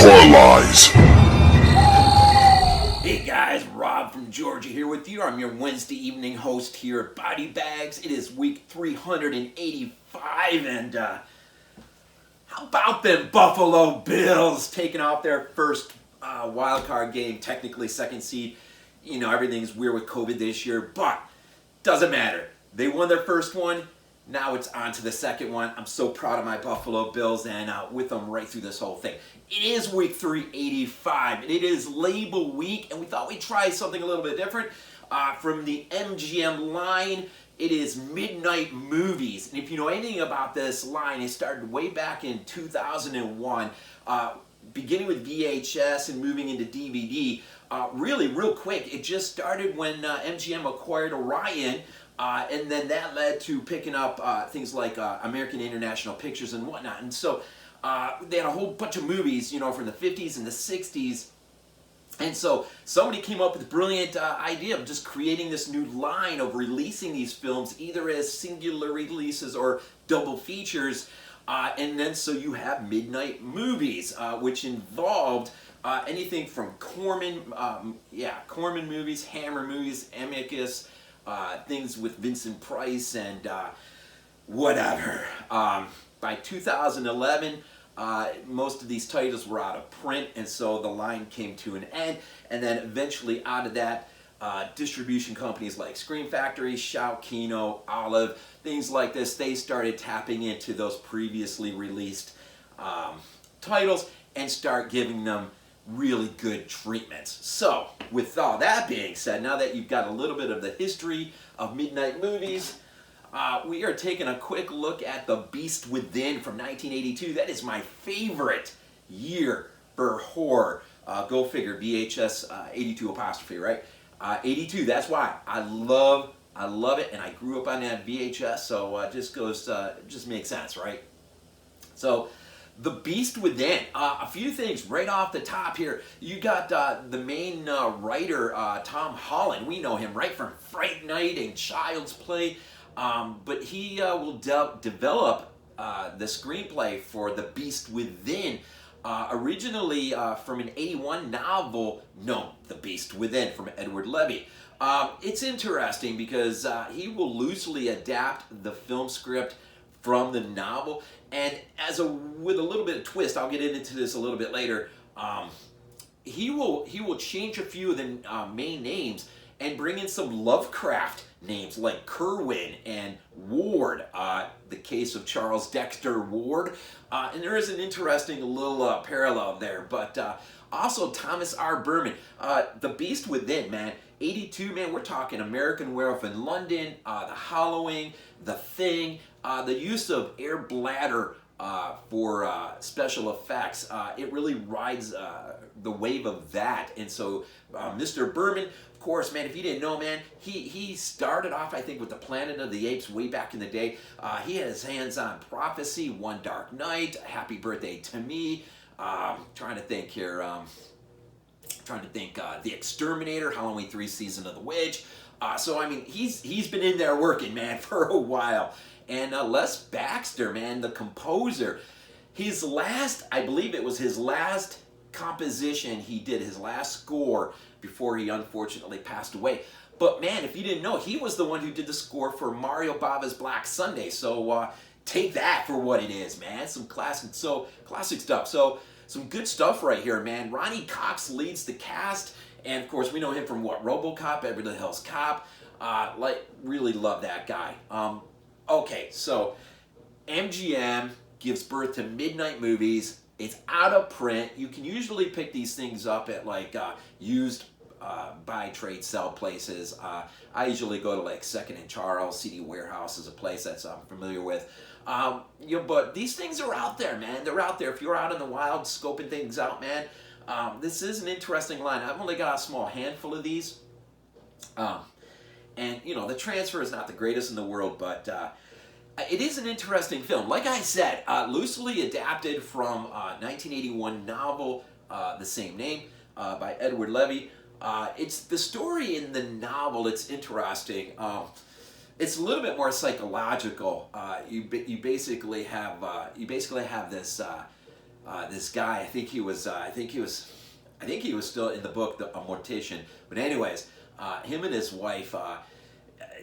Entrailles. Hey guys, Rob from Georgia here with you. I'm your Wednesday evening host here at BodyBags. It is week 385 and how about them Buffalo Bills taking off their first wild card game, technically second seed. You know, everything's weird with COVID this year, but doesn't matter. They won their first one. Now it's on to the second one. I'm so proud of my Buffalo Bills and with them right through this whole thing. It is week 385 and it is label week, and we thought we'd try something a little bit different. From the MGM line, it is Midnight Movies. And if you know anything about this line, it started way back in 2001, beginning with VHS and moving into DVD. Really, real quick, it just started when MGM acquired Orion. And then that led to picking up things like American International Pictures and whatnot. And so they had a whole bunch of movies, you know, from the 50s and the 60s. And so somebody came up with the brilliant idea of just creating this new line of releasing these films either as singular releases or double features. And then so you have Midnight Movies, which involved anything from Corman movies, Hammer movies, Amicus, things with Vincent Price and whatever. By 2011, most of these titles were out of print, and so the line came to an end. And then eventually out of that, distribution companies like Screen Factory, Shout, Kino, Olive, things like this, they started tapping into those previously released titles and start giving them really good treatments. So, with all that being said, now that you've got a little bit of the history of Midnight Movies, we are taking a quick look at The Beast Within from 1982. That is my favorite year for horror. Go figure, VHS 82 apostrophe, right? 82, that's why. I love it, and I grew up on that VHS, so it just makes sense, right? So, The Beast Within. A few things right off the top here. You got the main writer, Tom Holland. We know him, right, from Fright Night and Child's Play. But he will develop the screenplay for The Beast Within. Originally from an 81 novel, The Beast Within, from Edward Levy. It's interesting because he will loosely adapt the film script from the novel, and with a little bit of twist, I'll get into this a little bit later. He will change a few of the main names and bring in some Lovecraft names like Kerwin and Ward, the case of Charles Dexter Ward, and there is an interesting little parallel there. But also Thomas R. Berman, The Beast Within, man. 82, man, we're talking American Werewolf in London, The Hallowing, The Thing, the use of air bladder for special effects. It really rides the wave of that. And so Mr. Berman, of course, man, if you didn't know, man, he started off, I think, with the Planet of the Apes way back in the day. He had his hands on Prophecy, One Dark Night, Happy Birthday to Me. Trying to think here. The Exterminator, Halloween 3, Season of the Witch. So, I mean, he's been in there working, man, for a while. And Les Baxter, man, the composer, I believe it was his last composition he did, his last score before he unfortunately passed away. But, man, if you didn't know, he was the one who did the score for Mario Bava's Black Sunday. So, take that for what it is, man. Some classic stuff. So, some good stuff right here, man. Ronny Cox leads the cast, and of course we know him from RoboCop, Beverly Hills Cop. Really love that guy. Okay, so MGM gives birth to Midnight Movies. It's out of print. You can usually pick these things up at used buy, trade, sell places. I usually go to like Second and Charles. CD Warehouse is a place that's I'm familiar with. But these things are out there, man. They're out there. If you're out in the wild scoping things out, man, this is an interesting line. I've only got a small handful of these. And, the transfer is not the greatest in the world, but it is an interesting film. Like I said, loosely adapted from 1981 novel, the same name, by Edward Levy. It's the story in the novel. It's interesting. It's a little bit more psychological. You basically have this this guy. I think he was still in the book, a mortician. But anyways, him and his wife,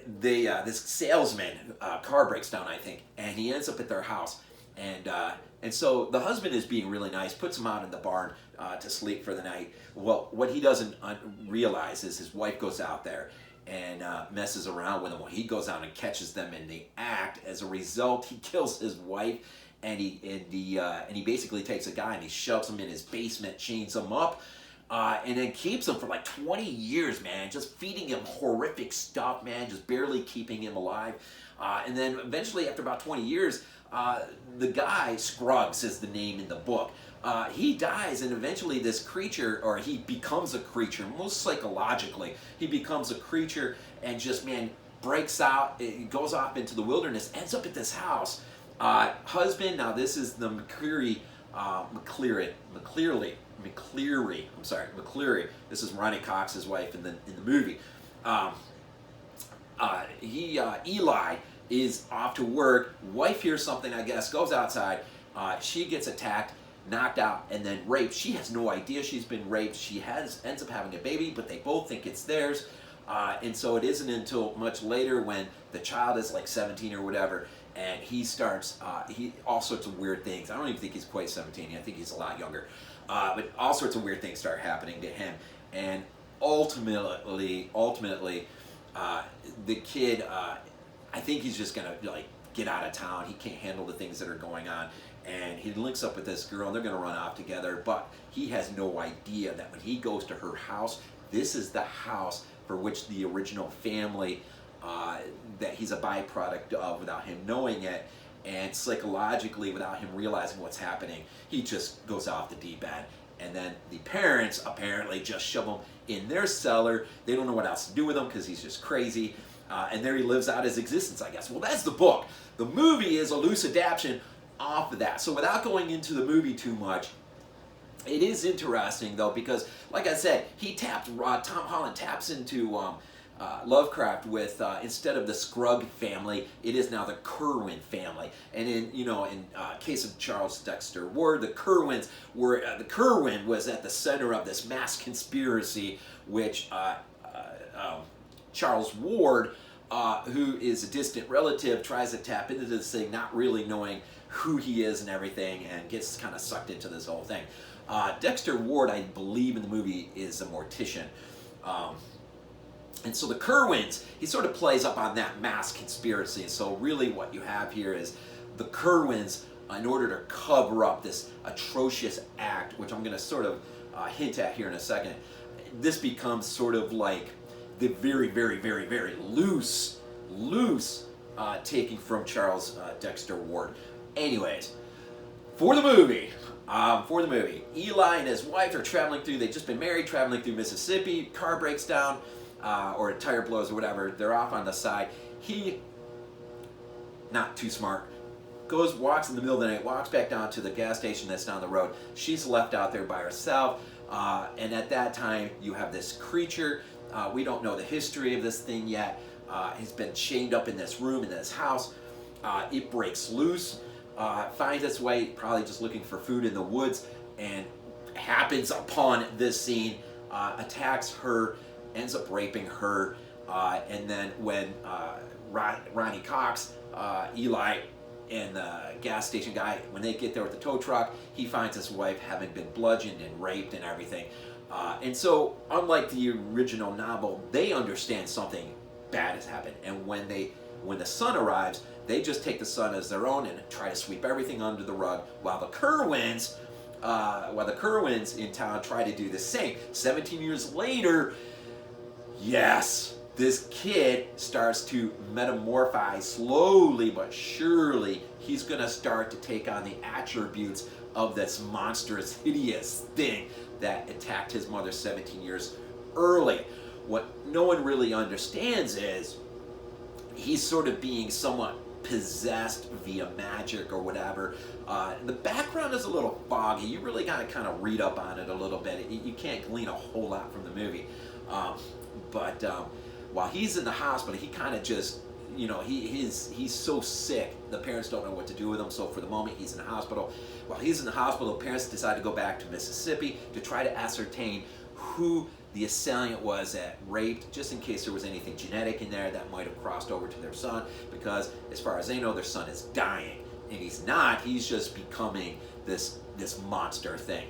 this salesman car breaks down, I think, and he ends up at their house, and so the husband is being really nice, puts him out in the barn to sleep for the night. Well, what he doesn't realize is his wife goes out there and messes around with him. Well, he goes out and catches them in the act. As a result, he kills his wife, and he basically takes a guy and he shoves him in his basement, chains him up. And then keeps him for like 20 years, man, just feeding him horrific stuff, man, just barely keeping him alive. And then eventually, after about 20 years, the guy, Scruggs is the name in the book, he dies, and eventually this creature, or he becomes a creature, most psychologically, he becomes a creature and just, man, breaks out, it goes off into the wilderness, ends up at this house. Husband, now this is the McCleary, this is Ronny Cox's wife in the movie. Eli is off to work. Wife hears something, I guess, goes outside. She gets attacked, knocked out, and then raped. She has no idea she's been raped. She ends up having a baby, but they both think it's theirs. And so it isn't until much later, when the child is like 17 or whatever, and he starts all sorts of weird things. I don't even think he's quite 17. I think he's a lot younger. But all sorts of weird things start happening to him, and ultimately, the kid, I think he's just gonna like get out of town. He can't handle the things that are going on, and he links up with this girl, and they're gonna run off together. But he has no idea that when he goes to her house, this is the house for which the original family, that he's a byproduct of, without him knowing it. And psychologically, without him realizing what's happening, he just goes off the deep end. And then the parents apparently just shove him in their cellar. They don't know what else to do with him because he's just crazy. And there he lives out his existence, I guess. Well, that's the book. The movie is a loose adaptation off of that. So without going into the movie too much, it is interesting, though, because, like I said, Tom Holland taps into Lovecraft with, instead of the Scruggs family, it is now the Kerwin family. And in case of Charles Dexter Ward, the Kerwin was at the center of this mass conspiracy, which Charles Ward, who is a distant relative, tries to tap into this thing, not really knowing who he is and everything, and gets kind of sucked into this whole thing. Dexter Ward, I believe in the movie, is a mortician. And so the Kerwins, he sort of plays up on that mass conspiracy. So really what you have here is the Kerwins, in order to cover up this atrocious act, which I'm going to sort of hint at here in a second, this becomes sort of like the very, very, very, very loose taking from Charles Dexter Ward. Anyways, for the movie, Eli and his wife are they've just been married, traveling through Mississippi. Car breaks down, or a tire blows or whatever. They're off on the side. He, not too smart, walks in the middle of the night, walks back down to the gas station that's down the road. She's left out there by herself. And at that time, you have this creature. We don't know the history of this thing yet. He's been chained up in this room, in this house. It breaks loose, finds its way, probably just looking for food in the woods, and happens upon this scene, attacks her, ends up raping her, and then when Ronny Cox, Eli, and the gas station guy, when they get there with the tow truck, he finds his wife having been bludgeoned and raped and everything. And so, unlike the original novel, they understand something bad has happened. And when the son arrives, they just take the son as their own and try to sweep everything under the rug, while the Kerwins in town try to do the same. 17 years later, yes, this kid starts to metamorphize slowly but surely. He's going to start to take on the attributes of this monstrous, hideous thing that attacked his mother 17 years early. What no one really understands is he's sort of being somewhat possessed via magic or whatever. The background is a little foggy. You really got to kind of read up on it a little bit. You can't glean a whole lot from the movie. But while he's in the hospital, he kind of just, he's so sick The parents don't know what to do with him, so for the moment he's in the hospital. While he's in the hospital, the parents decide to go back to Mississippi to try to ascertain who the assailant was that raped, just in case there was anything genetic in there that might have crossed over to their son, because as far as they know, their son is dying. And he's not, he's just becoming this monster thing.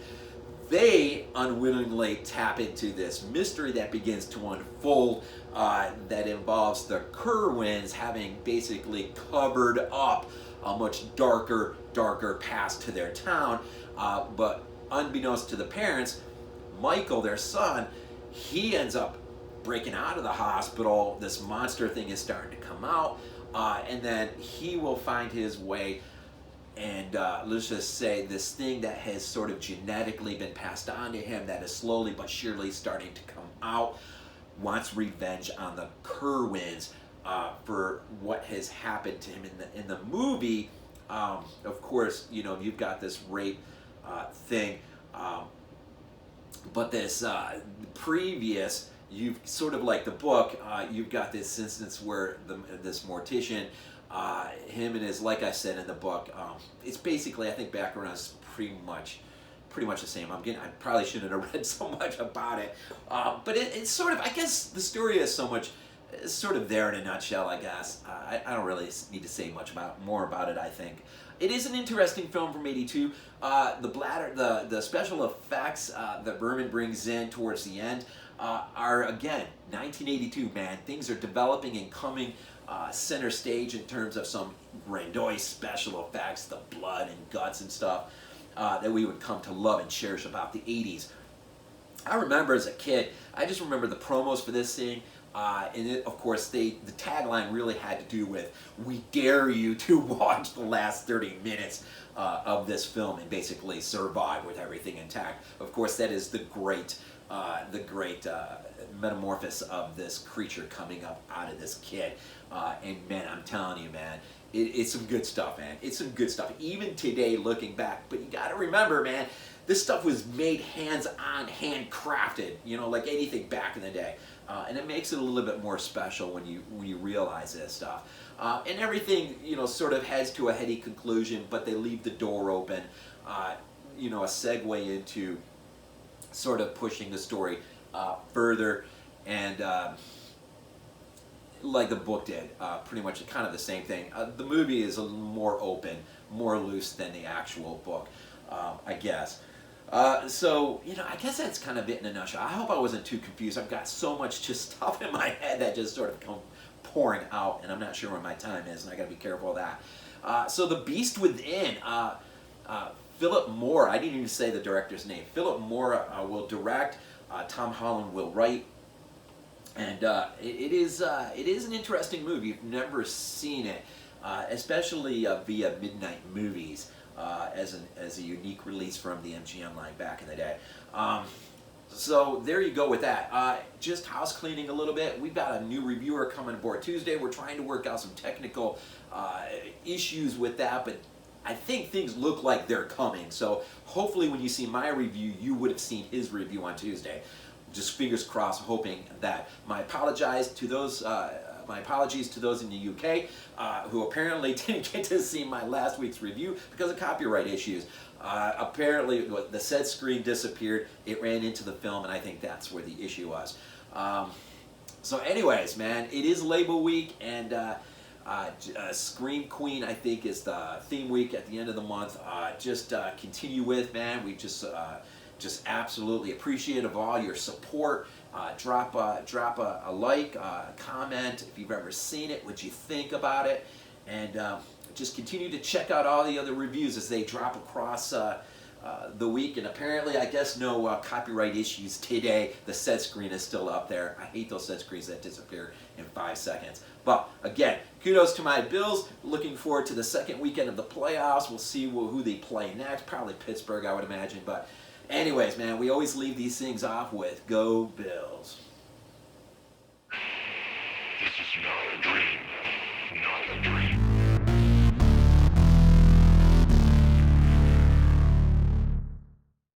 They unwittingly tap into this mystery that begins to unfold that involves the Kerwins having basically covered up a much darker past to their town. But unbeknownst to the parents, Michael, their son, he ends up breaking out of the hospital. This monster thing is starting to come out. And then he will find his way, and let's just say this thing that has sort of genetically been passed on to him that is slowly but surely starting to come out, wants revenge on the Kerwins for what has happened to him in the movie. Of course, you know, you've got this rape thing, but this previous, you've sort of like the book, you've got this instance where this mortician, him and his, like I said in the book, it's basically, I think background is pretty much the same. I probably shouldn't have read so much about it, but it's sort of, I guess the story is sort of there in a nutshell, I guess. I don't really need to say much more about it, I think. It is an interesting film from '82. The special effects that Berman brings in towards the end are, again, 1982, man. Things are developing and coming center stage in terms of some grandiose special effects, the blood and guts and stuff that we would come to love and cherish about the 80s. I remember as a kid, I just remember the promos for this thing. And it, of course, the tagline really had to do with, "We dare you to watch the last 30 minutes of this film and basically survive with everything intact." Of course, that is the great metamorphosis of this creature coming up out of this kid. And man, I'm telling you, man, it's some good stuff, man. It's some good stuff. Even today, looking back, but you got to remember, man, this stuff was made hands-on, handcrafted, you know, like anything back in the day. And it makes it a little bit more special when you realize this stuff. And everything, you know, sort of heads to a heady conclusion, but they leave the door open, you know, a segue into sort of pushing the story further, and like the book did, pretty much kind of the same thing. The movie is a little more open, more loose than the actual book, I guess. So, you know, I guess that's kind of it in a nutshell. I hope I wasn't too confused. I've got so much just stuff in my head that just sort of come pouring out, and I'm not sure where my time is, and I got to be careful of that. So The Beast Within, Philippe Mora, I didn't even say the director's name. Philippe Mora will direct, Tom Holland will write, and it is an interesting movie. If you've never seen it, especially via Midnight Movies, as a unique release from the MGM line back in the day. So there you go with that. Just house cleaning a little bit. We've got a new reviewer coming aboard Tuesday. We're trying to work out some technical issues with that, but I think things look like they're coming. So hopefully when you see my review, you would have seen his review on Tuesday. Just fingers crossed, hoping that. My apologies to those in the UK who apparently didn't get to see my last week's review because of copyright issues. Apparently the said screen disappeared, it ran into the film, and I think that's where the issue was. So anyways, man, it is label week, and Scream Queen, I think, is the theme week at the end of the month. Just continue with, man. We just absolutely appreciative of all your support. Drop a like, comment if you've ever seen it, what you think about it, and just continue to check out all the other reviews as they drop across the week. And apparently, I guess no copyright issues today. The set screen is still up there. I hate those set screens that disappear in 5 seconds. But again, kudos to my Bills. Looking forward to the second weekend of the playoffs. We'll see who they play next. Probably Pittsburgh, I would imagine. But anyways, man, we always leave these things off with Go Bills. This is not a dream. Not a dream.